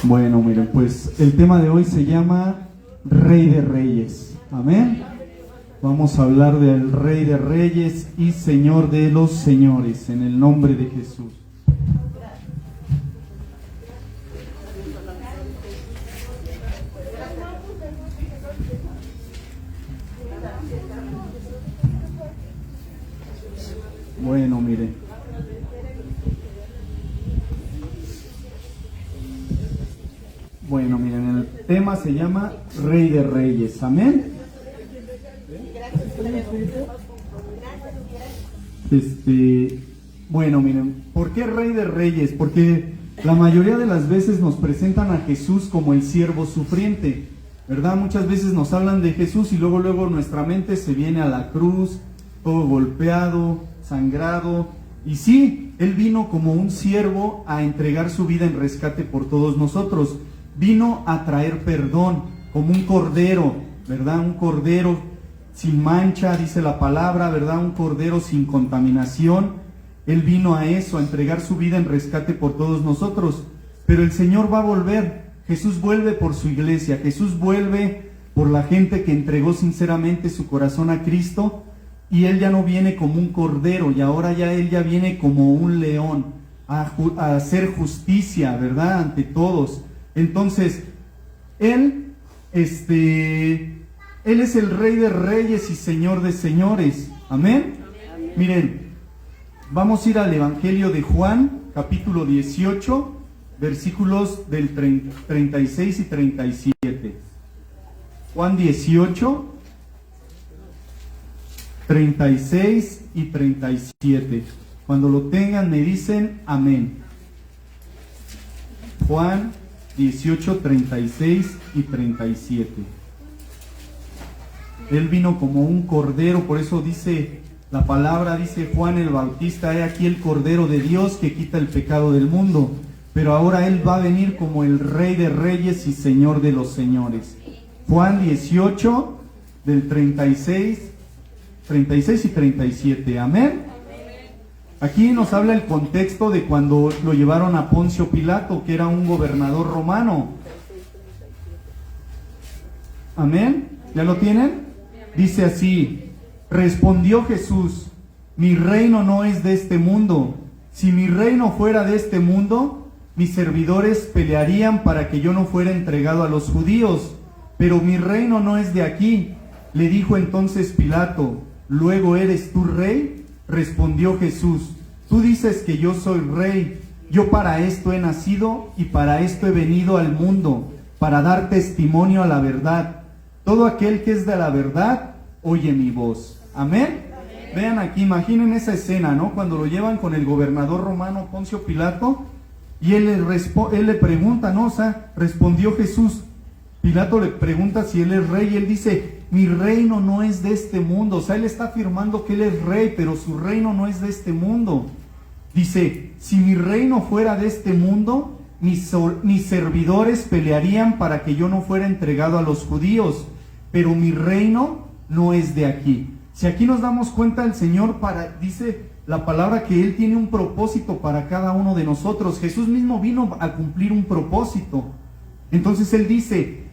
Bueno, miren, pues el tema de hoy se llama Rey de Reyes. Amén. Vamos a hablar del Rey de Reyes y Señor de los Señores, en el nombre de Jesús. Bueno, miren. Bueno, miren, el tema se llama Rey de Reyes. Amén. Bueno, miren, ¿por qué Rey de Reyes? Porque la mayoría de las veces nos presentan a Jesús como el siervo sufriente, ¿verdad? Muchas veces nos hablan de Jesús y luego nuestra mente se viene a la cruz, todo golpeado, sangrado. Y sí, Él vino como un siervo a entregar su vida en rescate por todos nosotros. Vino a traer perdón, como un cordero, ¿verdad? Un cordero sin mancha, dice la palabra, ¿verdad? Un cordero sin contaminación. Él vino a eso, a entregar su vida en rescate por todos nosotros. Pero el Señor va a volver. Jesús vuelve por su iglesia. Jesús vuelve por la gente que entregó sinceramente su corazón a Cristo. Y Él ya no viene como un cordero, y ahora Él ya viene como un león, a hacer justicia, ¿verdad? Ante todos. Entonces, Él es el Rey de Reyes y Señor de Señores. ¿Amén? Amén. Miren, vamos a ir al Evangelio de Juan, capítulo 18, versículos del 36 y 37. Juan 18, 36 y 37. Cuando lo tengan me dicen amén. Juan 18, 36 y 37. Él vino como un cordero, por eso dice la palabra, dice Juan el Bautista: he aquí el Cordero de Dios que quita el pecado del mundo. Pero ahora Él va a venir como el Rey de Reyes y Señor de los Señores. Juan 18, del 36 y 37. Amén. Aquí nos habla el contexto de cuando lo llevaron a Poncio Pilato, que era un gobernador romano. Amén. ¿Ya lo tienen? Dice así: respondió Jesús: mi reino no es de este mundo. Si mi reino fuera de este mundo, mis servidores pelearían para que yo no fuera entregado a los judíos. Pero mi reino no es de aquí. Le dijo entonces Pilato: ¿luego eres tú rey? Respondió Jesús: tú dices que yo soy rey. Yo para esto he nacido y para esto he venido al mundo, para dar testimonio a la verdad. Todo aquel que es de la verdad, oye mi voz. Amén. Amén. Vean aquí, imaginen esa escena, ¿no? Cuando lo llevan con el gobernador romano Poncio Pilato, y él le pregunta, ¿no? O sea, respondió Jesús. Pilato le pregunta si él es rey, y él dice: mi reino no es de este mundo. O sea, él está afirmando que él es rey, pero su reino no es de este mundo. Dice: si mi reino fuera de este mundo, mis servidores pelearían para que yo no fuera entregado a los judíos, pero mi reino no es de aquí. Si aquí nos damos cuenta, el Señor dice la palabra que Él tiene un propósito para cada uno de nosotros. Jesús mismo vino a cumplir un propósito. Entonces Él dice: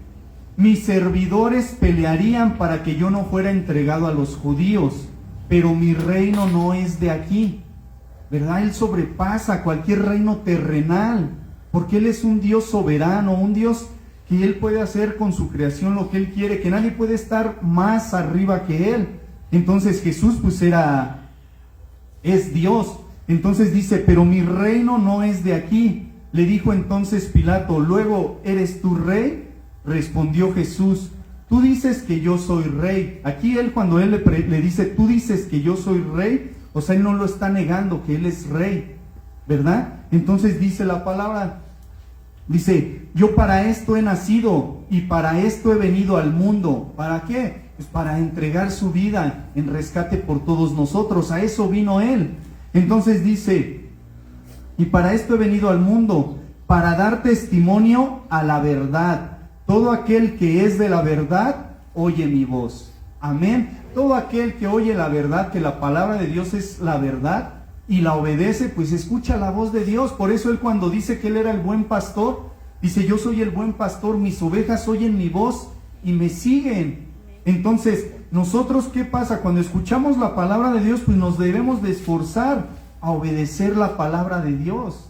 mis servidores pelearían para que yo no fuera entregado a los judíos, pero mi reino no es de aquí, ¿verdad? Él sobrepasa cualquier reino terrenal, porque Él es un Dios soberano, un Dios que Él puede hacer con su creación lo que Él quiere, que nadie puede estar más arriba que Él. Entonces Jesús es Dios. Entonces dice: pero mi reino no es de aquí. Le dijo entonces Pilato: ¿luego eres tú rey? Respondió Jesús: tú dices que yo soy rey. Aquí cuando él le dice: tú dices que yo soy rey, o sea, Él no lo está negando que Él es rey, ¿verdad? Entonces dice la palabra, dice: yo para esto he nacido y para esto he venido al mundo. ¿Para qué? Pues para entregar su vida en rescate por todos nosotros. A eso vino Él. Entonces dice: y para esto he venido al mundo, para dar testimonio a la verdad. Todo aquel que es de la verdad, oye mi voz. Amén. Todo aquel que oye la verdad, que la palabra de Dios es la verdad, y la obedece, pues escucha la voz de Dios. Por eso Él, cuando dice que Él era el buen pastor, Dice, yo soy el buen pastor, mis ovejas oyen mi voz y me siguen. Entonces, nosotros, ¿qué pasa? Cuando escuchamos la palabra de Dios, pues nos debemos de esforzar a obedecer la palabra de Dios.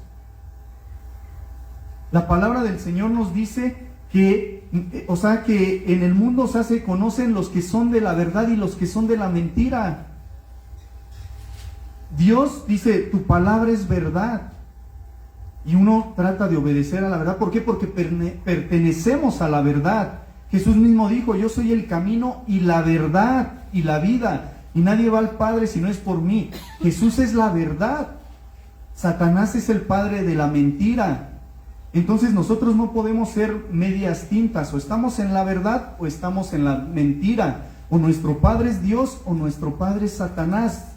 La palabra del Señor nos dice que en el mundo se conocen los que son de la verdad y los que son de la mentira. Dios dice, tu palabra es verdad. Y uno trata de obedecer a la verdad. ¿Por qué? Porque pertenecemos a la verdad. Jesús mismo dijo, yo soy el camino y la verdad y la vida. Y nadie va al Padre si no es por mí. Jesús es la verdad. Satanás es el padre de la mentira. Entonces nosotros no podemos ser medias tintas. O estamos en la verdad o estamos en la mentira. O nuestro Padre es Dios o nuestro Padre es Satanás.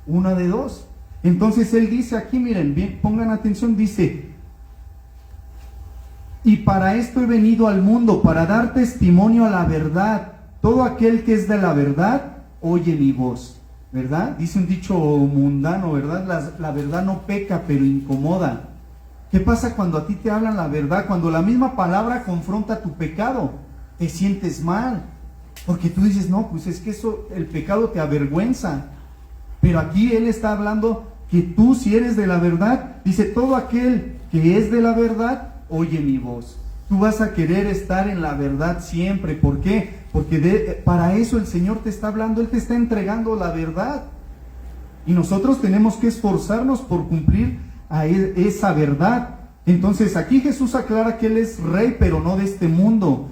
Una de dos. Entonces Él dice aquí, miren, bien, pongan atención, dice, y para esto he venido al mundo, para dar testimonio a la verdad. Todo aquel que es de la verdad, oye mi voz, ¿verdad? Dice un dicho mundano, ¿verdad? La verdad no peca, pero incomoda. ¿Qué pasa cuando a ti te hablan la verdad? Cuando la misma palabra confronta tu pecado, te sientes mal, porque tú dices, no, pues es que eso, el pecado te avergüenza. Pero aquí Él está hablando que tú, si eres de la verdad, dice, todo aquel que es de la verdad, oye mi voz. Tú vas a querer estar en la verdad siempre. ¿Por qué? Porque para eso el Señor te está hablando, Él te está entregando la verdad. Y nosotros tenemos que esforzarnos por cumplir a esa verdad. Entonces aquí Jesús aclara que Él es rey, pero no de este mundo.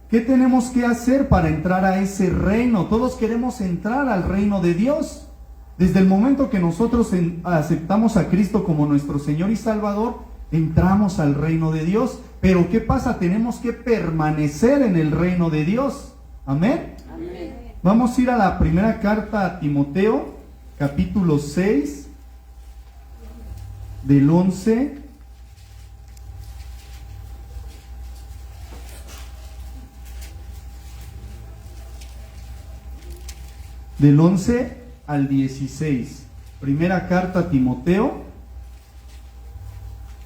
¿Qué tenemos que hacer para entrar a ese reino? Todos queremos entrar al reino de Dios. Desde el momento que nosotros aceptamos a Cristo como nuestro Señor y Salvador, entramos al reino de Dios. Pero ¿qué pasa? Tenemos que permanecer en el reino de Dios. ¿Amén? Amén. Vamos a ir a la primera carta a Timoteo, capítulo 6, del 11 al 16. Primera carta a Timoteo,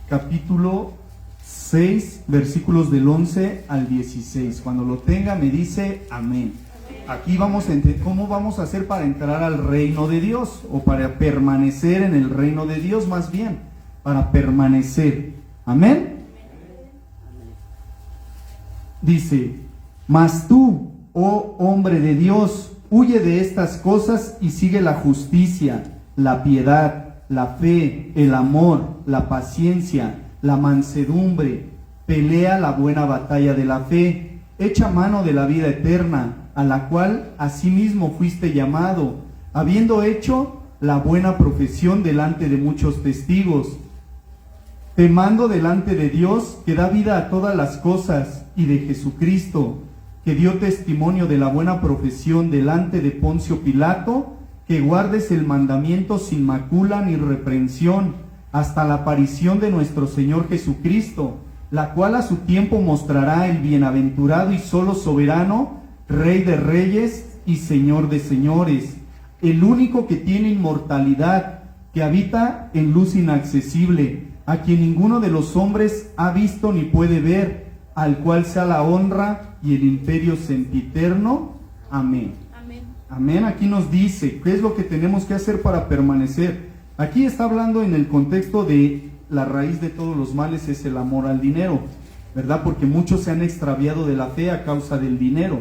capítulo 6, versículos del 11 al 16. Cuando lo tenga me dice amén. Aquí vamos a entender cómo vamos a hacer para entrar al reino de Dios, o para permanecer en el reino de Dios, más bien, para permanecer. Amén. Dice, mas tú, oh hombre de Dios, huye de estas cosas y sigue la justicia, la piedad, la fe, el amor, la paciencia, la mansedumbre. Pelea la buena batalla de la fe, echa mano de la vida eterna, a la cual asimismo fuiste llamado, habiendo hecho la buena profesión delante de muchos testigos. Te mando delante de Dios, que da vida a todas las cosas, y de Jesucristo, que dio testimonio de la buena profesión delante de Poncio Pilato, que guardes el mandamiento sin macula ni reprensión, hasta la aparición de nuestro Señor Jesucristo, la cual a su tiempo mostrará el bienaventurado y solo soberano, Rey de reyes y Señor de señores, el único que tiene inmortalidad, que habita en luz inaccesible, a quien ninguno de los hombres ha visto ni puede ver, al cual sea la honra y el imperio sempiterno. Amén. Amén. Amén. Aquí nos dice qué es lo que tenemos que hacer para permanecer. Aquí está hablando en el contexto de la raíz de todos los males es el amor al dinero, ¿verdad? Porque muchos se han extraviado de la fe a causa del dinero.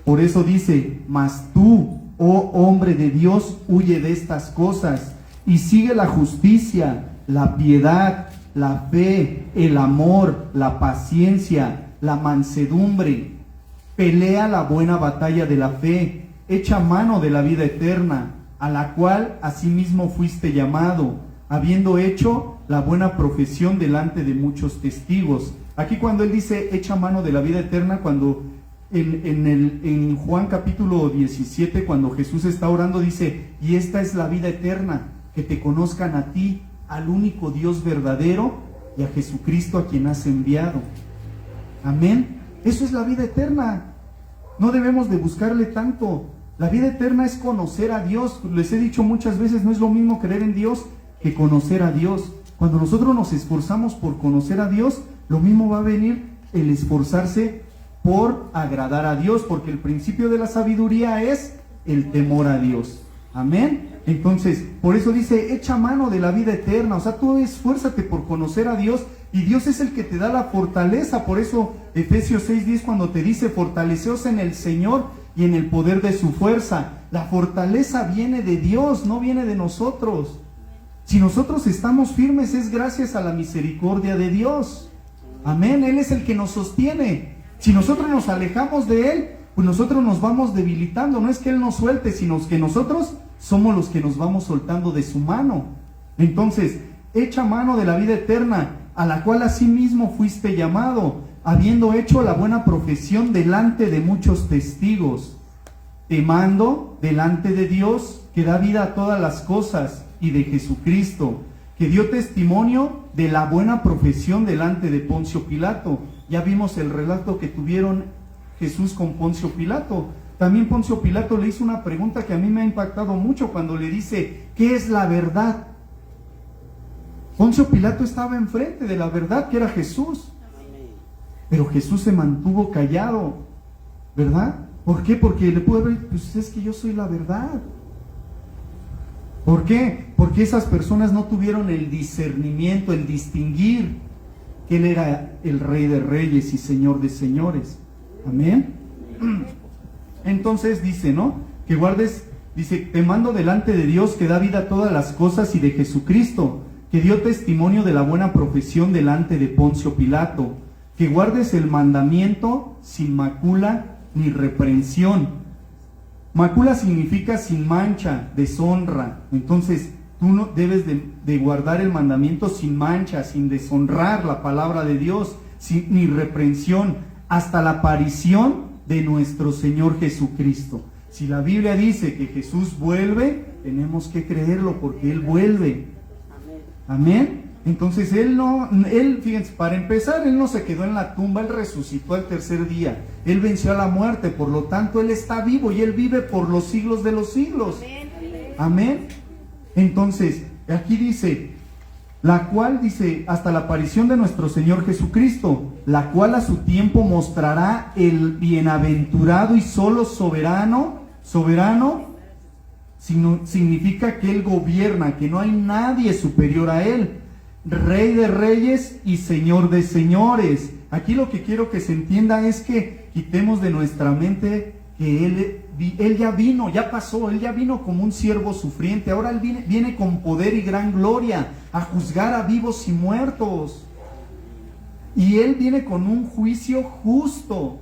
Por eso dice, mas tú, oh hombre de Dios, huye de estas cosas y sigue la justicia, la piedad, la fe, el amor, la paciencia, la mansedumbre. Pelea la buena batalla de la fe, echa mano de la vida eterna, a la cual asimismo fuiste llamado, habiendo hecho la buena profesión delante de muchos testigos. Aquí cuando él dice echa mano de la vida eterna, cuando en Juan capítulo 17, cuando Jesús está orando, dice, y esta es la vida eterna, que te conozcan a ti, al único Dios verdadero, y a Jesucristo a quien has enviado. Amén. Eso es la vida eterna. No debemos de buscarle tanto. La vida eterna es conocer a Dios. Les he dicho muchas veces, no es lo mismo creer en Dios que conocer a Dios. Cuando nosotros nos esforzamos por conocer a Dios, lo mismo va a venir el esforzarse por agradar a Dios, porque el principio de la sabiduría es el temor a Dios. Amén. Entonces, por eso dice, echa mano de la vida eterna. O sea, tú esfuérzate por conocer a Dios, y Dios es el que te da la fortaleza. Por eso Efesios 6:10, cuando te dice, fortaleceos en el Señor y en el poder de su fuerza. La fortaleza viene de Dios, no viene de nosotros. Si nosotros estamos firmes, es gracias a la misericordia de Dios. Amén. Él es el que nos sostiene. Si nosotros nos alejamos de Él, pues nosotros nos vamos debilitando. No es que Él nos suelte, sino que nosotros somos los que nos vamos soltando de su mano. Entonces, echa mano de la vida eterna, a la cual asimismo fuiste llamado, habiendo hecho la buena profesión delante de muchos testigos. Te mando delante de Dios, que da vida a todas las cosas, y de Jesucristo, que dio testimonio de la buena profesión delante de Poncio Pilato. Ya vimos el relato que tuvieron Jesús con Poncio Pilato. También Poncio Pilato le hizo una pregunta que a mí me ha impactado mucho cuando le dice, ¿qué es la verdad? Poncio Pilato estaba enfrente de la verdad, que era Jesús. Pero Jesús se mantuvo callado, ¿verdad? ¿Por qué? Porque le pudo decir, pues es que yo soy la verdad. ¿Por qué? Porque esas personas no tuvieron el discernimiento, el distinguir que Él era el Rey de Reyes y Señor de Señores. Amén. Entonces dice, ¿no? Que guardes, dice, te mando delante de Dios, que da vida a todas las cosas, y de Jesucristo, que dio testimonio de la buena profesión delante de Poncio Pilato, que guardes el mandamiento sin macula ni reprensión. Macula significa sin mancha, deshonra. Entonces, tú no debes de guardar el mandamiento sin mancha, sin deshonrar la palabra de Dios, ni reprensión, hasta la aparición de nuestro Señor Jesucristo. Si la Biblia dice que Jesús vuelve, tenemos que creerlo, porque Él vuelve. Amén. Entonces fíjense, para empezar, Él no se quedó en la tumba, Él resucitó al tercer día. Él venció a la muerte, por lo tanto Él está vivo y Él vive por los siglos de los siglos. Amén. Entonces, aquí dice, la cual dice, hasta la aparición de nuestro Señor Jesucristo, la cual a su tiempo mostrará el bienaventurado y solo soberano. Significa que Él gobierna, que no hay nadie superior a Él. Rey de reyes y Señor de señores. Aquí lo que quiero que se entienda es que quitemos de nuestra mente que Él ya vino, ya pasó, Él ya vino como un siervo sufriente. Ahora Él viene con poder y gran gloria a juzgar a vivos y muertos. Y Él viene con un juicio justo.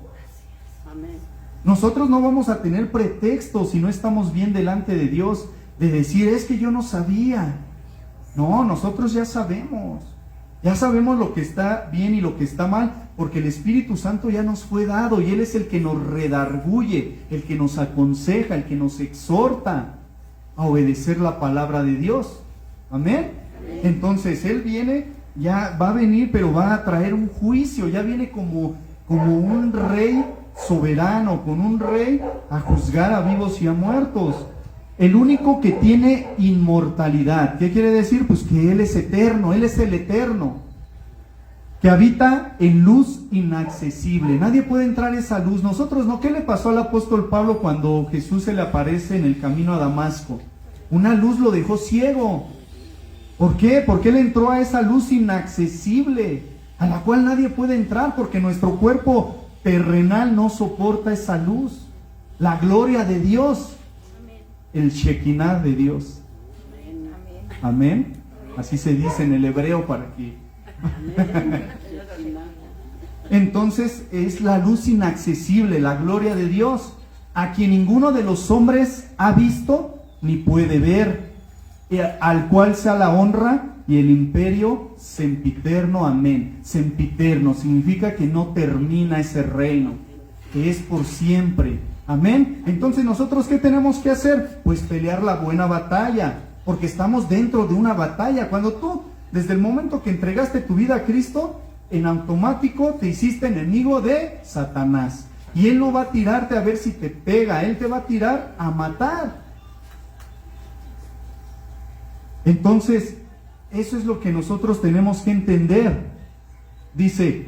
Amén. Nosotros no vamos a tener pretextos si no estamos bien delante de Dios de decir, es que yo no sabía. No, nosotros ya sabemos lo que está bien y lo que está mal, porque el Espíritu Santo ya nos fue dado y Él es el que nos redarguye, el que nos aconseja, el que nos exhorta a obedecer la palabra de Dios. Amén. Entonces Él viene, ya va a venir, pero va a traer un juicio, ya viene como un rey soberano, con un rey a juzgar a vivos y a muertos. El único que tiene inmortalidad. ¿Qué quiere decir? Pues que Él es eterno, Él es el eterno, que habita en luz inaccesible. Nadie puede entrar a esa luz. Nosotros no. ¿Qué le pasó al apóstol Pablo cuando Jesús se le aparece en el camino a Damasco? Una luz lo dejó ciego. ¿Por qué? Porque él entró a esa luz inaccesible, a la cual nadie puede entrar, porque nuestro cuerpo terrenal no soporta esa luz. La gloria de Dios, el Shekinah de Dios. Amén. Así se dice en el hebreo para que... Entonces es la luz inaccesible, la gloria de Dios, a quien ninguno de los hombres ha visto ni puede ver, al cual sea la honra y el imperio sempiterno. Amén. Sempiterno significa que no termina ese reino, que es por siempre. Amén. Entonces nosotros, ¿qué tenemos que hacer? Pues pelear la buena batalla, porque estamos dentro de una batalla. Cuando tú, desde el momento que entregaste tu vida a Cristo, en automático te hiciste enemigo de Satanás. Y Él no va a tirarte a ver si te pega, Él te va a tirar a matar. Entonces, Eso es lo que nosotros tenemos que entender. Dice,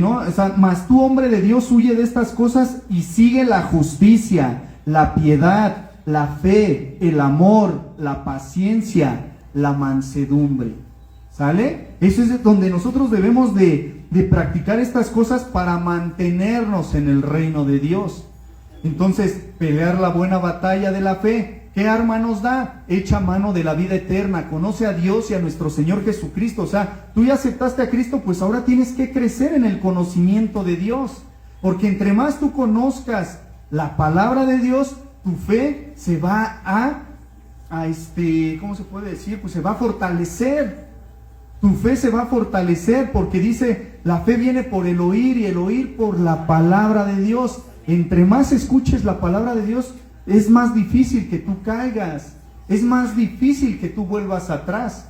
¿no? O sea, mas tú, hombre de Dios, huye de estas cosas y sigue la justicia, la piedad, la fe, el amor, la paciencia, la mansedumbre. ¿Sale? Eso es donde nosotros debemos de practicar estas cosas para mantenernos en el reino de Dios. Entonces, pelear la buena batalla de la fe. ¿Qué arma nos da? Echa mano de la vida eterna, conoce a Dios y a nuestro Señor Jesucristo. O sea, tú ya aceptaste a Cristo, pues ahora tienes que crecer en el conocimiento de Dios. Porque entre más tú conozcas la palabra de Dios, tu fe se va ¿cómo se puede decir? Pues se va a fortalecer. Tu fe se va a fortalecer porque dice, la fe viene por el oír y el oír por la palabra de Dios. Entre más escuches la palabra de Dios, es más difícil que tú caigas, es más difícil que tú vuelvas atrás,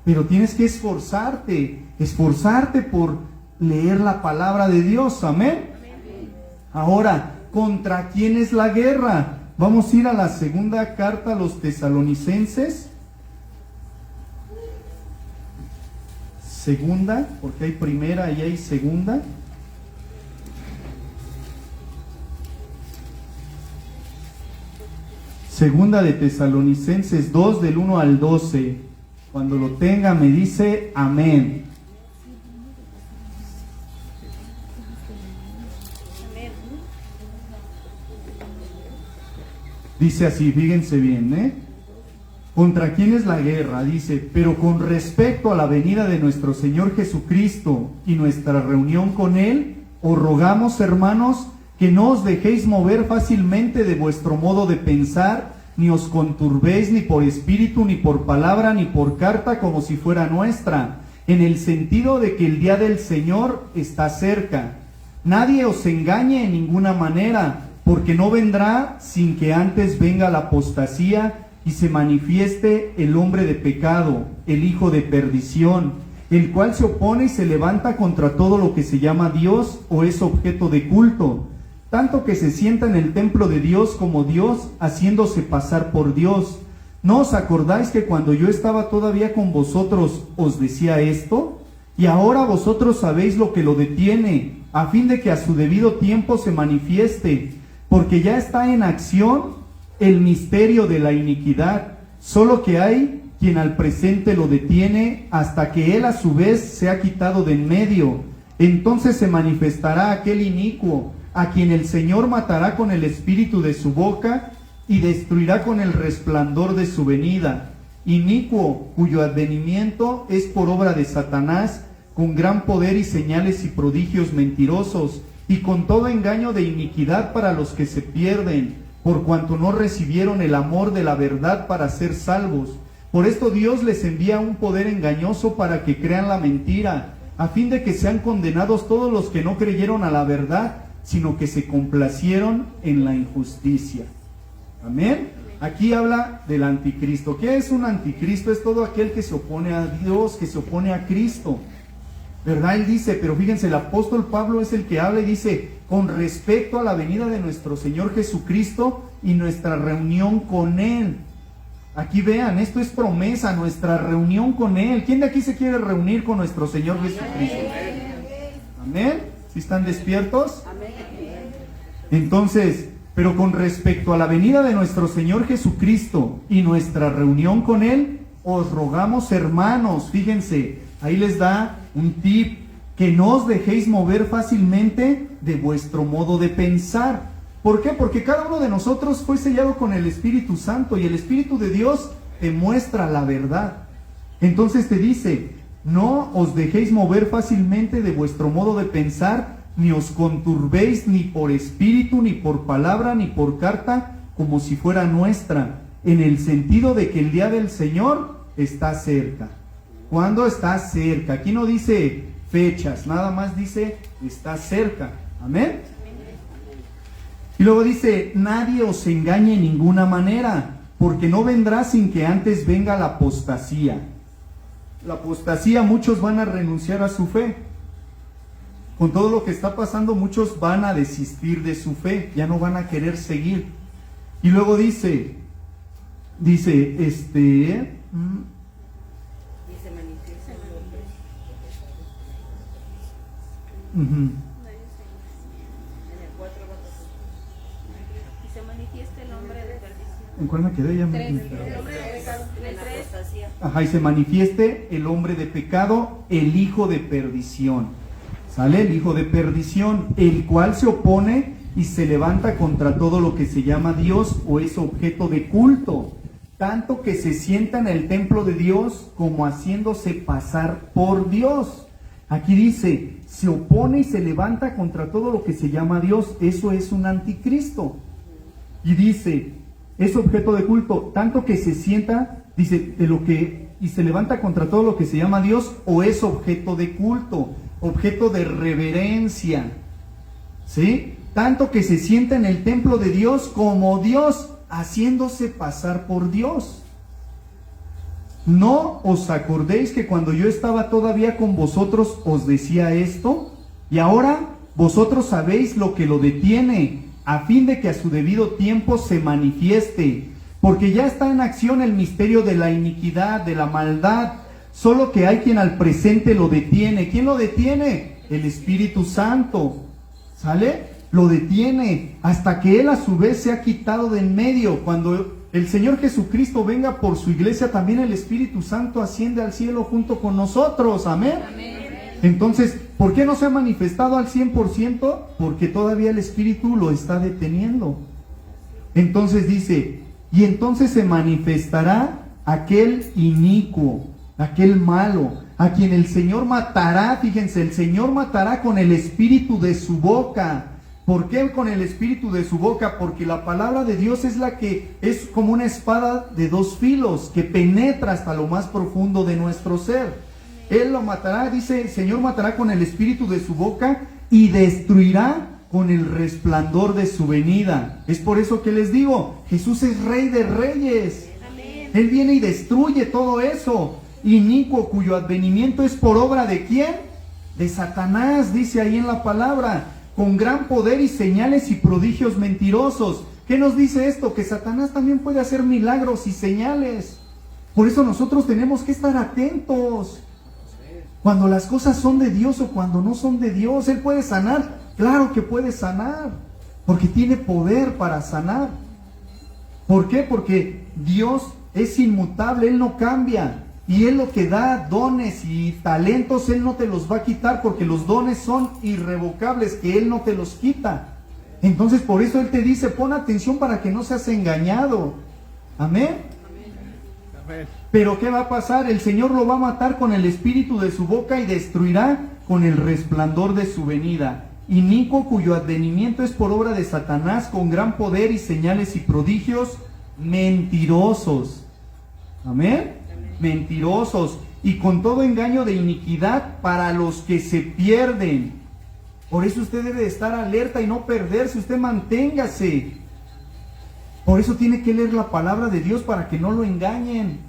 pero tienes que esforzarte por leer la palabra de Dios, amén. Ahora, ¿contra quién es la guerra? Vamos a ir a la segunda carta a los Tesalonicenses, segunda, porque hay primera y hay segunda. Segunda de Tesalonicenses 2, del 1 al 12. Cuando lo tenga me dice amén. Dice así, fíjense bien, ¿Contra quién es la guerra? Dice, pero con respecto a la venida de nuestro Señor Jesucristo y nuestra reunión con Él, os rogamos, hermanos, que no os dejéis mover fácilmente de vuestro modo de pensar, ni os conturbéis ni por espíritu, ni por palabra, ni por carta, como si fuera nuestra, en el sentido de que el día del Señor está cerca. Nadie os engañe en ninguna manera, porque no vendrá sin que antes venga la apostasía y se manifieste el hombre de pecado, el hijo de perdición, el cual se opone y se levanta contra todo lo que se llama Dios o es objeto de culto, tanto que se sienta en el templo de Dios como Dios, haciéndose pasar por Dios. ¿No os acordáis que cuando yo estaba todavía con vosotros os decía esto? Y ahora vosotros sabéis lo que lo detiene, a fin de que a su debido tiempo se manifieste, porque ya está en acción el misterio de la iniquidad, solo que hay quien al presente lo detiene hasta que él a su vez se ha quitado de en medio. Entonces se manifestará aquel inicuo, a quien el Señor matará con el espíritu de su boca y destruirá con el resplandor de su venida. Inicuo, cuyo advenimiento es por obra de Satanás, con gran poder y señales y prodigios mentirosos, y con todo engaño de iniquidad para los que se pierden, por cuanto no recibieron el amor de la verdad para ser salvos. Por esto Dios les envía un poder engañoso para que crean la mentira, a fin de que sean condenados todos los que no creyeron a la verdad, sino que se complacieron en la injusticia. Amén. Aquí habla del anticristo. ¿Qué es un anticristo? Es todo aquel que se opone a Dios, que se opone a Cristo, ¿verdad? Él dice, pero fíjense, el apóstol Pablo es el que habla y dice, con respecto a la venida de nuestro Señor Jesucristo y nuestra reunión con Él. Aquí vean, esto es promesa, nuestra reunión con Él. ¿Quién de aquí se quiere reunir con nuestro Señor Jesucristo? Amén. ¿Sí están despiertos? Entonces, pero con respecto a la venida de nuestro Señor Jesucristo y nuestra reunión con Él, os rogamos, hermanos, fíjense, ahí les da un tip, que no os dejéis mover fácilmente de vuestro modo de pensar. ¿Por qué? Porque cada uno de nosotros fue sellado con el Espíritu Santo y el Espíritu de Dios te muestra la verdad. Entonces te dice, no os dejéis mover fácilmente de vuestro modo de pensar, ni os conturbéis ni por espíritu, ni por palabra, ni por carta, como si fuera nuestra, en el sentido de que el día del Señor está cerca. ¿Cuándo está cerca? Aquí no dice fechas, nada más dice está cerca. Amén. Y luego dice, nadie os engañe en ninguna manera, porque no vendrá sin que antes venga la apostasía. La apostasía, muchos van a renunciar a su fe. Con todo lo que está pasando, muchos van a desistir de su fe, ya no van a querer seguir. Y luego dice, Ujú. Y se manifiesta el hombre de perdición. ¿En cuál me quedé? Ya me- El hombre de pecado. En el 3. Ajá, y se manifieste el hombre de pecado, el hijo de perdición. ¿Sale? El hijo de perdición, el cual se opone y se levanta contra todo lo que se llama Dios o es objeto de culto, tanto que se sienta en el templo de Dios como haciéndose pasar por Dios. Aquí dice, se opone y se levanta contra todo lo que se llama Dios. Eso es un anticristo. Y dice, es objeto de culto, tanto que se sienta, dice, de lo que, y se levanta contra todo lo que se llama Dios, o es objeto de culto, objeto de reverencia, ¿sí? Tanto que se sienta en el templo de Dios como Dios, haciéndose pasar por Dios. ¿No os acordéis que cuando yo estaba todavía con vosotros os decía esto? Y ahora vosotros sabéis lo que lo detiene, a fin de que a su debido tiempo se manifieste, porque ya está en acción el misterio de la iniquidad, de la maldad, solo que hay quien al presente lo detiene. ¿Quién lo detiene? El Espíritu Santo, ¿sale? Lo detiene hasta que Él a su vez se ha quitado de en medio. Cuando el Señor Jesucristo venga por su iglesia, también el Espíritu Santo asciende al cielo junto con nosotros, amén. Entonces, ¿por qué no se ha manifestado al 100%? Porque todavía el Espíritu lo está deteniendo. Entonces dice, y entonces se manifestará aquel inicuo, aquel malo, a quien el Señor matará. Fíjense, el Señor matará con el espíritu de su boca. ¿Por qué con el espíritu de su boca? Porque la palabra de Dios es la que es como una espada de dos filos que penetra hasta lo más profundo de nuestro ser. Él lo matará, dice, el Señor matará con el espíritu de su boca y destruirá con el resplandor de su venida. Es por eso que les digo, Jesús es Rey de Reyes. Amén. Él viene y destruye todo eso. Inicuo, cuyo advenimiento es por obra ¿de quién? De Satanás, dice ahí en la palabra, con gran poder y señales y prodigios mentirosos. ¿Qué nos dice esto? Que Satanás también puede hacer milagros y señales. Por eso nosotros tenemos que estar atentos. Cuando las cosas son de Dios o cuando no son de Dios. Él puede sanar, claro que puede sanar, porque tiene poder para sanar. ¿Por qué? Porque Dios es inmutable, Él no cambia. Y Él lo que da dones y talentos, Él no te los va a quitar, porque los dones son irrevocables, que Él no te los quita. Entonces por eso Él te dice, pon atención para que no seas engañado. Amén. Pero ¿qué va a pasar? El Señor lo va a matar con el espíritu de su boca y destruirá con el resplandor de su venida. Inicuo, cuyo advenimiento es por obra de Satanás, con gran poder y señales y prodigios mentirosos. Amén. Mentirosos y con todo engaño de iniquidad para los que se pierden. Por eso usted debe de estar alerta y no perderse. Usted manténgase. Por eso tiene que leer la palabra de Dios para que no lo engañen.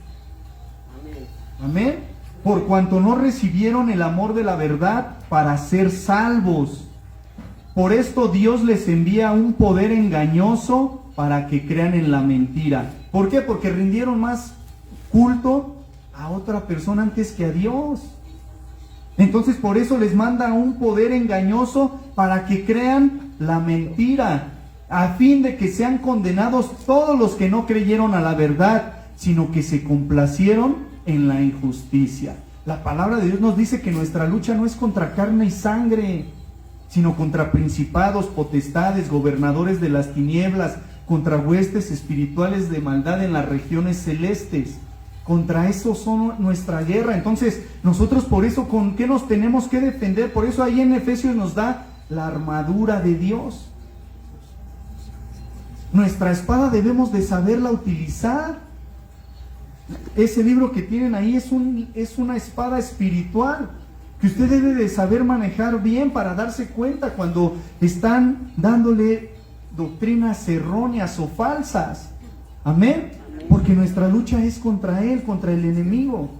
Amén. Por cuanto no recibieron el amor de la verdad para ser salvos. Por esto Dios les envía un poder engañoso para que crean en la mentira. ¿Por qué? Porque rindieron más culto a otra persona antes que a Dios. Entonces por eso les manda un poder engañoso para que crean la mentira, a fin de que sean condenados todos los que no creyeron a la verdad, sino que se complacieron en la injusticia. La palabra de Dios nos dice que nuestra lucha no es contra carne y sangre, sino contra principados, potestades, gobernadores de las tinieblas, contra huestes espirituales de maldad en las regiones celestes. Contra eso son nuestra guerra. Entonces nosotros por eso, ¿con qué nos tenemos que defender? Por eso ahí en Efesios nos da la armadura de Dios. Nuestra espada debemos de saberla utilizar. Ese libro que tienen ahí es una espada espiritual que usted debe de saber manejar bien para darse cuenta cuando están dándole doctrinas erróneas o falsas. Amén. Porque nuestra lucha es contra él, contra el enemigo.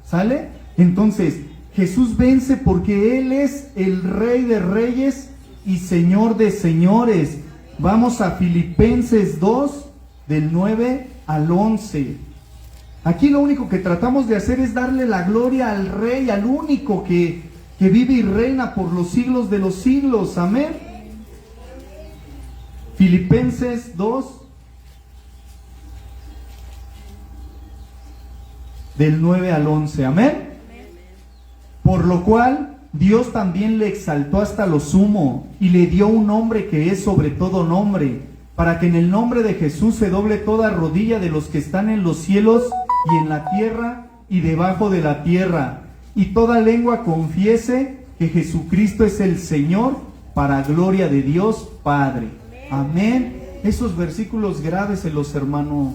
¿Sale? Entonces, Jesús vence porque Él es el Rey de Reyes y Señor de Señores. Vamos a Filipenses 2, del 9 al 11. Aquí lo único que tratamos de hacer es darle la gloria al Rey, al único que que vive y reina por los siglos de los siglos. Amén. Filipenses 2, del 9 al 11. Amén. Por lo cual Dios también le exaltó hasta lo sumo y le dio un nombre que es sobre todo nombre, para que en el nombre de Jesús se doble toda rodilla de los que están en los cielos y en la tierra y debajo de la tierra, y toda lengua confiese que Jesucristo es el Señor, para gloria de Dios Padre. Amén. Esos versículos grábeselos, hermano.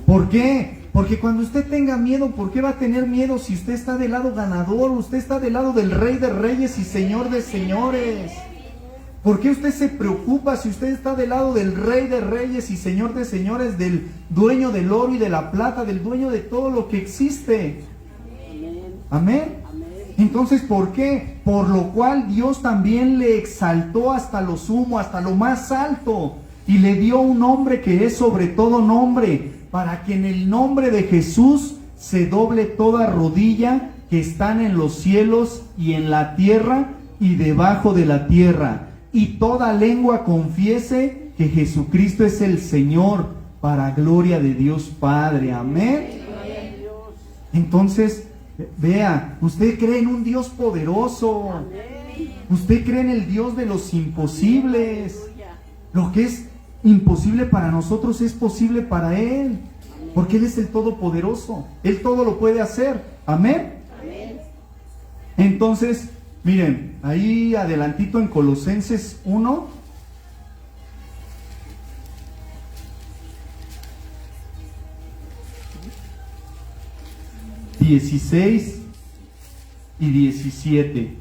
¿Por qué? Porque cuando usted tenga miedo, ¿por qué va a tener miedo si usted está del lado ganador? Usted está del lado del Rey de Reyes y Señor de Señores. ¿Por qué usted se preocupa si usted está del lado del Rey de Reyes y Señor de Señores, del dueño del oro y de la plata, del dueño de todo lo que existe? Amén. Entonces, ¿por qué? Por lo cual Dios también le exaltó hasta lo sumo, hasta lo más alto, y le dio un nombre que es sobre todo nombre, para que en el nombre de Jesús se doble toda rodilla que están en los cielos y en la tierra y debajo de la tierra, y toda lengua confiese que Jesucristo es el Señor, para gloria de Dios Padre. Amén. Entonces, vea, usted cree en un Dios poderoso. Usted cree en el Dios de los imposibles. Lo que es imposible para nosotros es posible para Él, porque Él es el Todopoderoso. Él todo lo puede hacer. Amén. Entonces, miren, ahí adelantito en Colosenses 1, (16 y 17).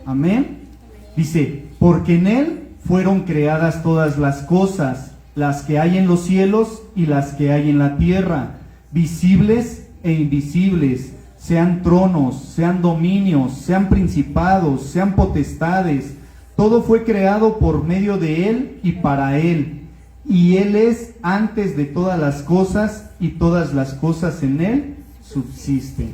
Amén. Dice, porque en Él fueron creadas todas las cosas, las que hay en los cielos y las que hay en la tierra, visibles e invisibles, sean tronos, sean dominios, sean principados, sean potestades. Todo fue creado por medio de Él y para Él. Y Él es antes de todas las cosas, y todas las cosas en Él subsisten.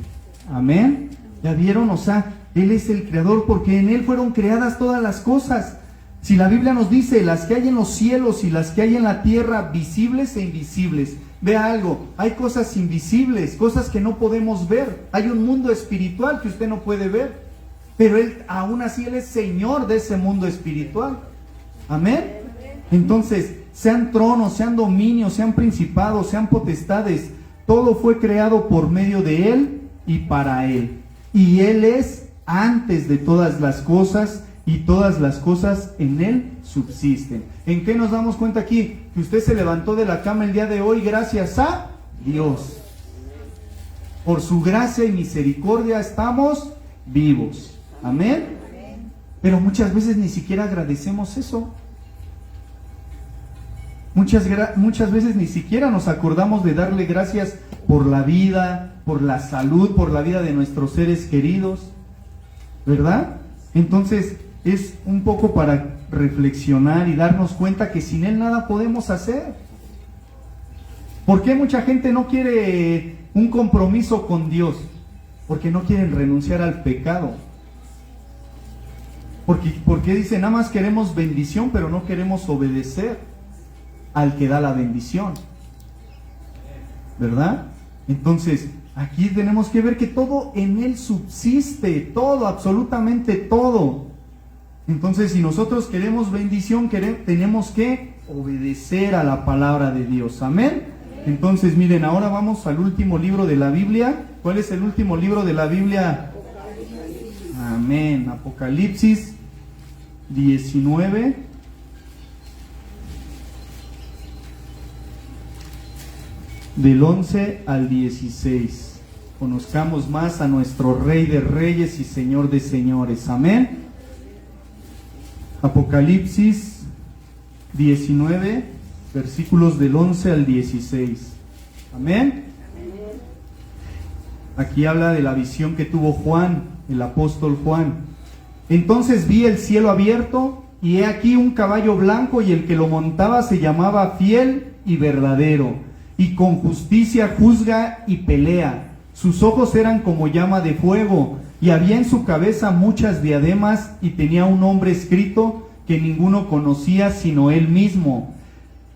Amén. ¿Ya vieron? O sea, Él es el creador, porque en Él fueron creadas todas las cosas. Si la Biblia nos dice, las que hay en los cielos y las que hay en la tierra, visibles e invisibles. Vea algo, hay cosas invisibles, cosas que no podemos ver. Hay un mundo espiritual que usted no puede ver, pero Él, aún así, Él es Señor de ese mundo espiritual. Amén. Entonces, sean tronos, sean dominios, sean principados, sean potestades, todo fue creado por medio de Él y para Él. Y Él es antes de todas las cosas, y todas las cosas en Él subsisten. ¿En qué nos damos cuenta aquí? Que usted se levantó de la cama el día de hoy gracias a Dios. Por su gracia y misericordia estamos vivos. Amén. Pero muchas veces ni siquiera agradecemos eso. Muchas veces ni siquiera nos acordamos de darle gracias por la vida, por la salud, por la vida de nuestros seres queridos, ¿verdad? Entonces es un poco para reflexionar y darnos cuenta que sin Él nada podemos hacer. ¿Por qué mucha gente no quiere un compromiso con Dios? Porque no quieren renunciar al pecado. Porque dicen, nada más queremos bendición, pero no queremos obedecer al que da la bendición, ¿verdad? Entonces, aquí tenemos que ver que todo en Él subsiste, todo, absolutamente todo. Entonces, si nosotros queremos bendición, tenemos que obedecer a la palabra de Dios. Amén. Entonces, miren, ahora vamos al último libro de la Biblia. ¿Cuál es el último libro de la Biblia? Amén. Apocalipsis 19. Del 11 al 16. Conozcamos más a nuestro Rey de Reyes y Señor de Señores. Amén. Apocalipsis 19, versículos del 11 al 16. Amén. Aquí habla de la visión que tuvo Juan, el apóstol Juan. Entonces vi el cielo abierto, y he aquí un caballo blanco, y el que lo montaba se llamaba Fiel y Verdadero, y con justicia juzga y pelea. Sus ojos eran como llama de fuego, Y había en su cabeza muchas diademas, y tenía un nombre escrito que ninguno conocía sino él mismo.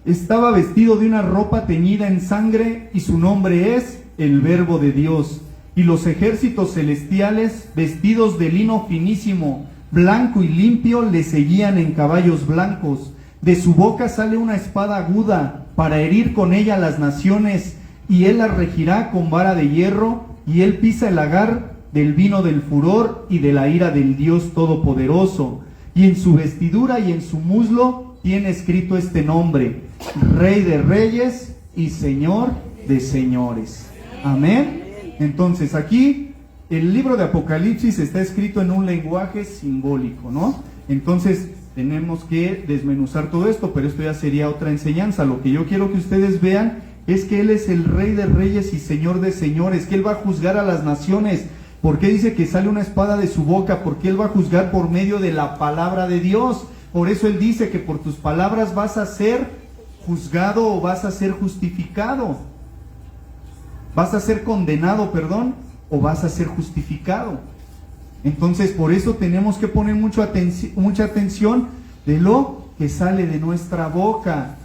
Estaba vestido de una ropa teñida en sangre, y su nombre es el Verbo de Dios. Y los ejércitos celestiales, vestidos de lino finísimo, blanco y limpio, le seguían en caballos blancos. De su boca sale una espada aguda, para herir con ella las naciones, y él las regirá con vara de hierro, y él pisa el lagar del vino del furor y de la ira del Dios Todopoderoso. Y en su vestidura y en su muslo tiene escrito este nombre: Rey de Reyes y Señor de Señores. Amén. Entonces aquí el libro de Apocalipsis está escrito en un lenguaje simbólico, ¿no? Entonces tenemos que desmenuzar todo esto, pero esto ya sería otra enseñanza. Lo que yo quiero que ustedes vean es que Él es el Rey de Reyes y Señor de Señores, que Él va a juzgar a las naciones. ¿Por qué dice que sale una espada de su boca? Porque Él va a juzgar por medio de la palabra de Dios. Por eso Él dice que por tus palabras vas a ser juzgado o vas a ser justificado. Vas a ser condenado, o vas a ser justificado. Entonces, por eso tenemos que poner mucha atención de lo que sale de nuestra boca.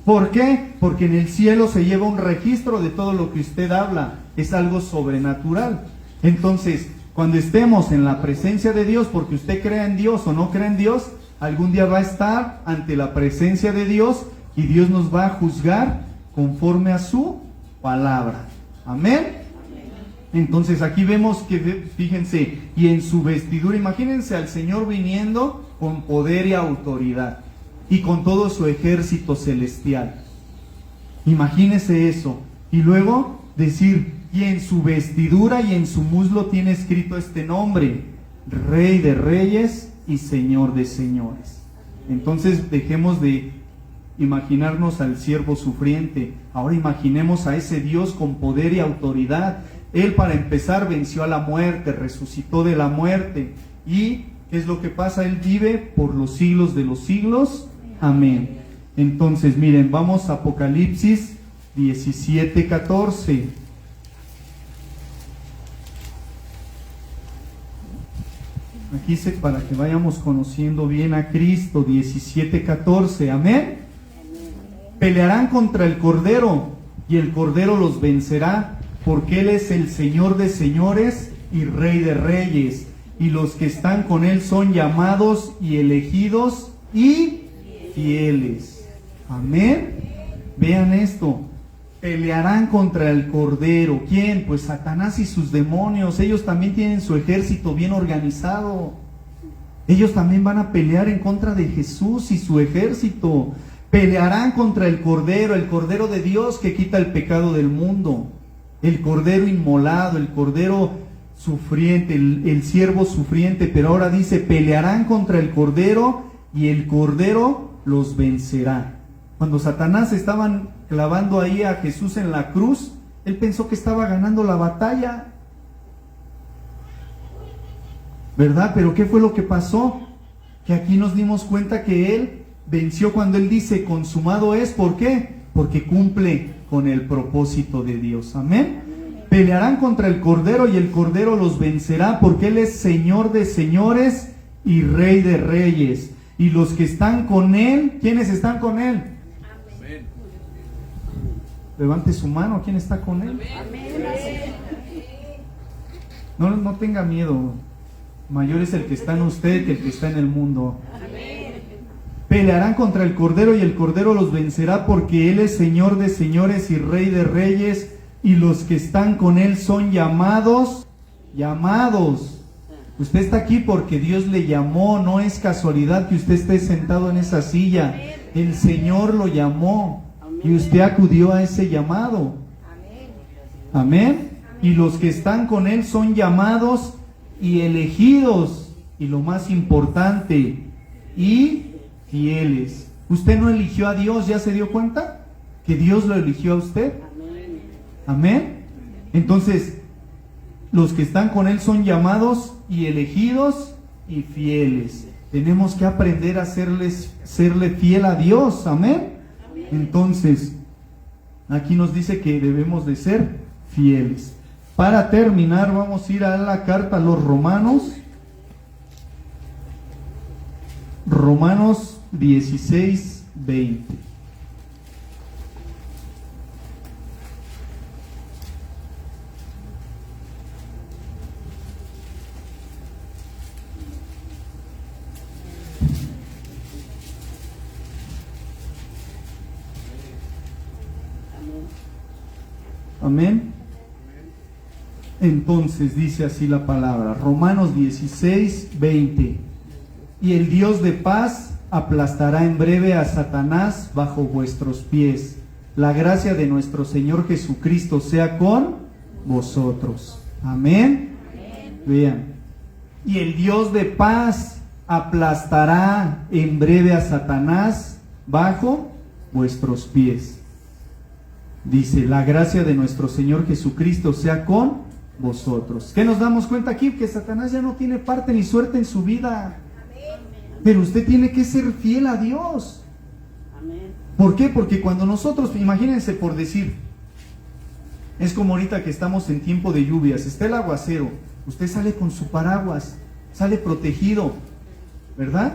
¿Por qué? Porque en el cielo se lleva un registro de todo lo que usted habla. Es algo sobrenatural. Entonces, cuando estemos en la presencia de Dios, porque usted crea en Dios o no cree en Dios, algún día va a estar ante la presencia de Dios y Dios nos va a juzgar conforme a su palabra. Amén. Entonces aquí vemos que, fíjense, y en su vestidura, imagínense al Señor viniendo con poder y autoridad y con todo su ejército celestial. Imagínense eso. Y luego decir, y en su vestidura y en su muslo tiene escrito este nombre: Rey de Reyes y Señor de Señores. Entonces dejemos de imaginarnos al siervo sufriente. Ahora imaginemos a ese Dios con poder y autoridad. Él, para empezar, venció a la muerte, resucitó de la muerte. ¿Y qué es lo que pasa? Él vive por los siglos de los siglos. Amén. Entonces, miren, vamos a Apocalipsis 17:14. Aquí dice, para que vayamos conociendo bien a Cristo, 17:14. Amén. Pelearán contra el Cordero, y el Cordero los vencerá, porque Él es el Señor de señores y Rey de reyes, y los que están con Él son llamados y elegidos y fieles. Amén. Vean esto. Pelearán contra el Cordero. ¿Quién? Pues Satanás y sus demonios. Ellos también tienen su ejército bien organizado. Ellos también van a pelear en contra de Jesús y su ejército. Pelearán contra el Cordero de Dios que quita el pecado del mundo. El Cordero inmolado, el Cordero sufriente, el siervo sufriente. Pero ahora dice, pelearán contra el Cordero y el Cordero los vencerá. Cuando Satanás estaban clavando ahí a Jesús en la cruz, él pensó que estaba ganando la batalla, ¿verdad? Pero ¿qué fue lo que pasó? Que aquí nos dimos cuenta que él venció cuando él dice consumado es. ¿Por qué? Porque cumple con el propósito de Dios. Amén. Pelearán contra el Cordero y el Cordero los vencerá, porque Él es Señor de señores y Rey de reyes. Y los que están con Él, ¿quiénes están con Él? Amén. Levante su mano, ¿quién está con Él? Amén. No tenga miedo. Mayor es el que está en usted que el que está en el mundo. Amén. Pelearán contra el Cordero y el Cordero los vencerá, porque Él es Señor de señores y Rey de reyes, y los que están con Él son llamados. Usted está aquí porque Dios le llamó, no es casualidad que usted esté sentado en esa silla. El Señor lo llamó y usted acudió a ese llamado. Amén. Y los que están con Él son llamados y elegidos, y lo más importante, y fieles. Usted no eligió a Dios, ¿ya se dio cuenta? Que Dios lo eligió a usted. Amén. Entonces, los que están con Él son llamados y elegidos y fieles. Tenemos que aprender a serle fiel a Dios. Amén. Entonces, aquí nos dice que debemos de ser fieles. Para terminar, vamos a ir a la carta a los Romanos. Romanos 16, 20. Amén. Entonces dice así la palabra, Romanos 16, 20. Y el Dios de paz aplastará en breve a Satanás bajo vuestros pies. La gracia de nuestro Señor Jesucristo sea con vosotros. Amén. Vean. Y el Dios de paz aplastará en breve a Satanás bajo vuestros pies. Dice, la gracia de nuestro Señor Jesucristo sea con vosotros. ¿Qué nos damos cuenta aquí? Que Satanás ya no tiene parte ni suerte en su vida. Pero usted tiene que ser fiel a Dios. ¿Por qué? Porque cuando nosotros, imagínense por decir, es como ahorita que estamos en tiempo de lluvias, está el aguacero, usted sale con su paraguas, sale protegido, ¿verdad?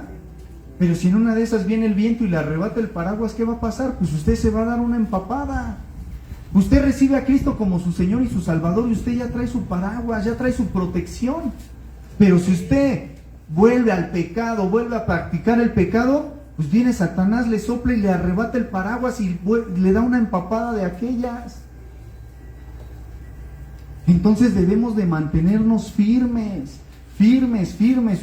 Pero si en una de esas viene el viento y le arrebata el paraguas, ¿qué va a pasar? Pues usted se va a dar una empapada. Usted recibe a Cristo como su Señor y su Salvador y usted ya trae su paraguas, ya trae su protección. Pero si usted vuelve al pecado, vuelve a practicar el pecado, pues viene Satanás, le sopla y le arrebata el paraguas y le da una empapada de aquellas. Entonces debemos de mantenernos firmes.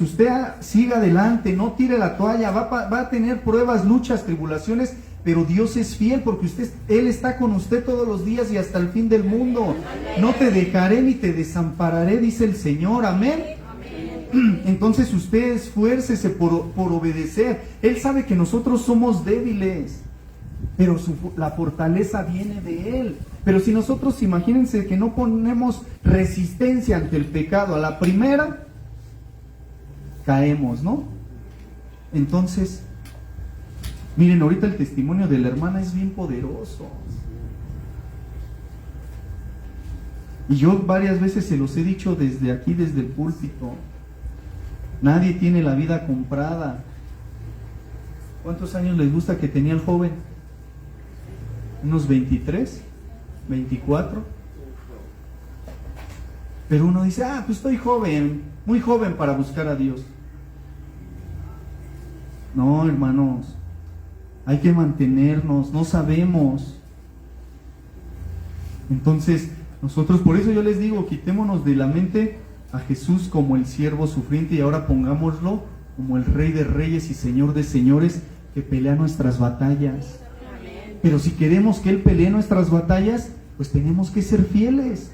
Usted siga adelante, no tire la toalla, va a tener pruebas, luchas, tribulaciones, pero Dios es fiel porque Él está con usted todos los días y hasta el fin del mundo. No te dejaré ni te desampararé, dice el Señor, amén. Entonces usted esfuércese por obedecer. Él sabe que nosotros somos débiles, pero la fortaleza viene de Él. Pero si nosotros, imagínense que no ponemos resistencia ante el pecado, a la primera caemos, ¿no? Entonces, miren, ahorita el testimonio de la hermana es bien poderoso. Y yo varias veces se los he dicho desde aquí, desde el púlpito. Nadie tiene la vida comprada. ¿Cuántos años les gusta que tenía el joven? ¿Unos 23? ¿24? Pero uno dice, pues estoy joven, muy joven para buscar a Dios. No, hermanos, hay que mantenernos, no sabemos. Entonces, nosotros, por eso yo les digo, quitémonos de la mente a Jesús como el siervo sufriente y ahora pongámoslo como el Rey de Reyes y Señor de Señores que pelea nuestras batallas. Pero si queremos que Él pelee nuestras batallas, pues tenemos que ser fieles.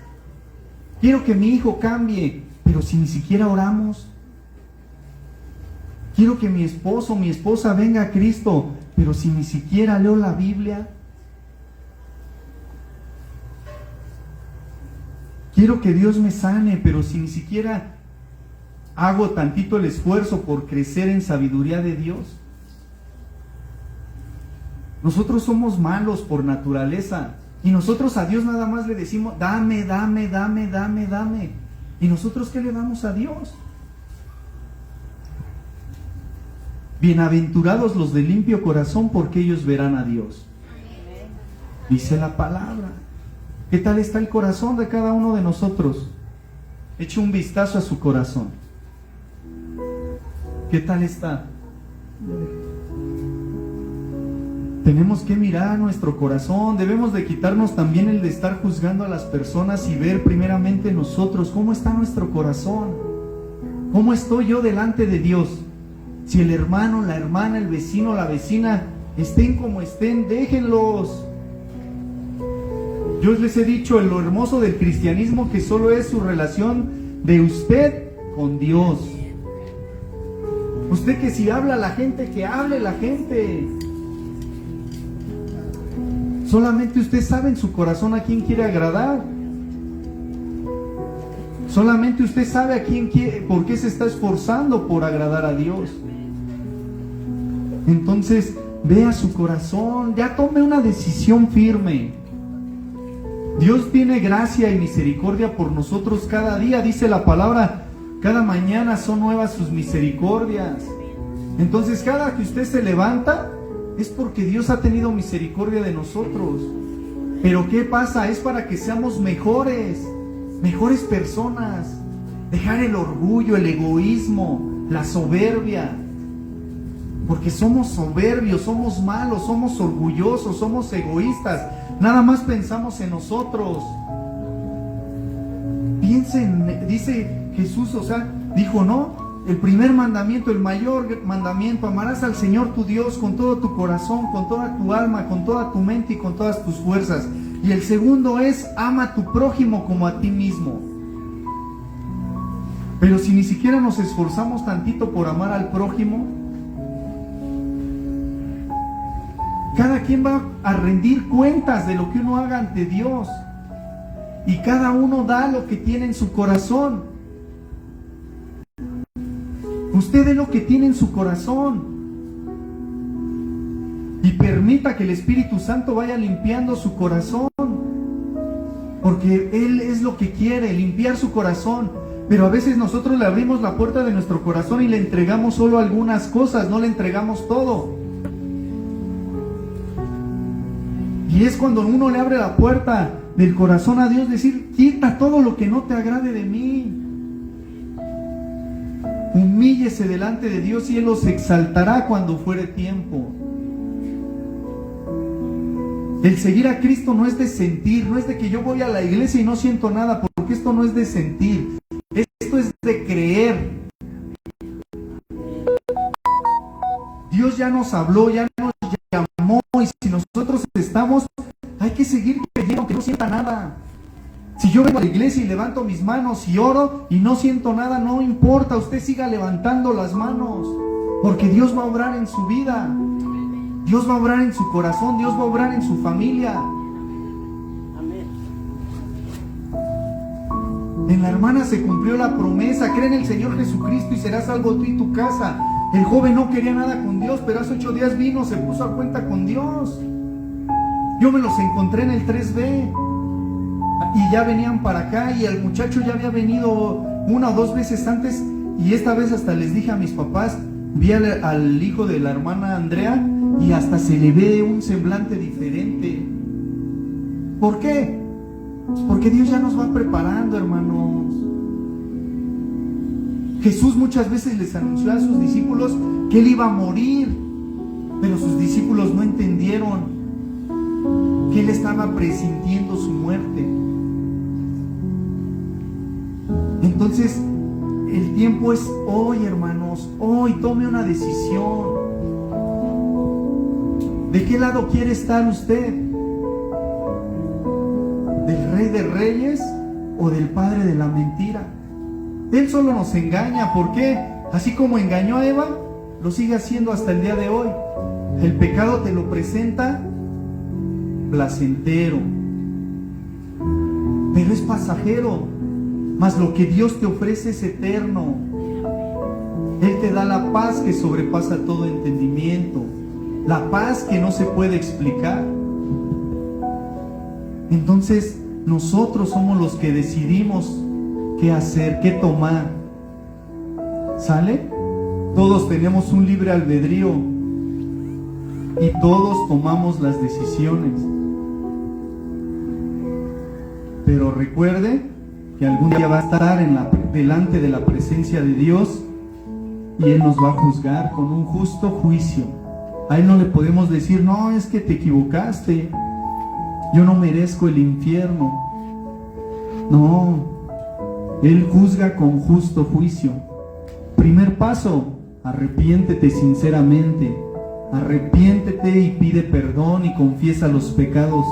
Quiero que mi hijo cambie, pero si ni siquiera oramos. Quiero que mi esposo o mi esposa venga a Cristo, pero si ni siquiera leo la Biblia. Quiero que Dios me sane, pero si ni siquiera hago tantito el esfuerzo por crecer en sabiduría de Dios. Nosotros somos malos por naturaleza y nosotros a Dios nada más le decimos, dame. ¿Y nosotros qué le damos a Dios? Bienaventurados los de limpio corazón, porque ellos verán a Dios. Dice la palabra. ¿Qué tal está el corazón de cada uno de nosotros? Eche un vistazo a su corazón. ¿Qué tal está? Tenemos que mirar a nuestro corazón. Debemos de quitarnos también el de estar juzgando a las personas y ver primeramente nosotros cómo está nuestro corazón. ¿Cómo estoy yo delante de Dios? Si el hermano, la hermana, el vecino, la vecina, estén como estén, déjenlos. Yo les he dicho lo hermoso del cristianismo, que solo es su relación de usted con Dios. Usted, que si habla a la gente, que hable la gente. Solamente usted sabe en su corazón a quién quiere agradar. Solamente usted sabe a quién quiere, por qué se está esforzando por agradar a Dios. Entonces, vea su corazón, ya tome una decisión firme. Dios tiene gracia y misericordia por nosotros cada día. Dice la palabra, cada mañana son nuevas sus misericordias. Entonces, cada que usted se levanta, es porque Dios ha tenido misericordia de nosotros. Pero ¿qué pasa? Es para que seamos mejores personas. Dejar el orgullo, el egoísmo, la soberbia. Porque somos soberbios, somos malos, somos orgullosos, somos egoístas. Nada más pensamos en nosotros. Piensen, dice Jesús, dijo, no, el primer mandamiento, el mayor mandamiento, amarás al Señor tu Dios con todo tu corazón, con toda tu alma, con toda tu mente y con todas tus fuerzas. Y el segundo es, ama a tu prójimo como a ti mismo. Pero si ni siquiera nos esforzamos tantito por amar al prójimo, cada quien va a rendir cuentas de lo que uno haga ante Dios. Y cada uno da lo que tiene en su corazón. Usted dé lo que tiene en su corazón. Y permita que el Espíritu Santo vaya limpiando su corazón. Porque Él es lo que quiere, limpiar su corazón. Pero a veces nosotros le abrimos la puerta de nuestro corazón y le entregamos solo algunas cosas, no le entregamos todo. Y es cuando uno le abre la puerta del corazón a Dios, decir, quita todo lo que no te agrade de mí. Humíllese delante de Dios y Él los exaltará cuando fuere tiempo. El seguir a Cristo no es de sentir, no es de que yo voy a la iglesia y no siento nada, porque esto no es de sentir, esto es de creer. Dios ya nos habló, ya nos llamó, y si nosotros estamos, hay que seguir creyendo aunque no sienta nada. Si yo vengo a la iglesia y levanto mis manos y oro y no siento nada, no importa, usted siga levantando las manos, porque Dios va a obrar en su vida, Dios va a obrar en su corazón, Dios va a obrar en su familia. En la hermana se cumplió la promesa, cree en el Señor Jesucristo y serás salvo tú y tu casa. El joven no quería nada con Dios, pero hace 8 días vino, se puso a cuenta con Dios. Yo me los encontré en el 3B y ya venían para acá, y el muchacho ya había venido 1 o 2 veces antes, y esta vez hasta les dije a mis papás, vi al hijo de la hermana Andrea y hasta se le ve un semblante diferente. ¿Por qué? Pues porque Dios ya nos va preparando, hermanos. Jesús muchas veces les anunció a sus discípulos que Él iba a morir, pero sus discípulos no entendieron que Él estaba presintiendo su muerte. Entonces, el tiempo es hoy, hermanos. Hoy tome una decisión. ¿De qué lado quiere estar usted? ¿Del Rey de Reyes o del padre de la mentira? Él solo nos engaña. ¿Por qué? Así como engañó a Eva, lo sigue haciendo hasta el día de hoy. El pecado te lo presenta placentero, pero es pasajero. Mas lo que Dios te ofrece es eterno. Él te da la paz que sobrepasa todo entendimiento, la paz que no se puede explicar. Entonces nosotros somos los que decidimos qué hacer, qué tomar. ¿Sale? Todos tenemos un libre albedrío y todos tomamos las decisiones. Pero recuerde que algún día va a estar delante de la presencia de Dios y Él nos va a juzgar con un justo juicio. A Él no le podemos decir, no, es que te equivocaste, yo no merezco el infierno. No, Él juzga con justo juicio. Primer paso, arrepiéntete sinceramente, arrepiéntete y pide perdón y confiesa los pecados.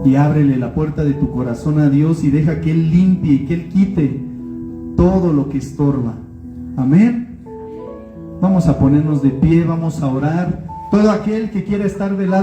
Y ábrele la puerta de tu corazón a Dios y deja que Él limpie y que Él quite todo lo que estorba. Amén. Vamos a ponernos de pie, vamos a orar. Todo aquel que quiera estar del lado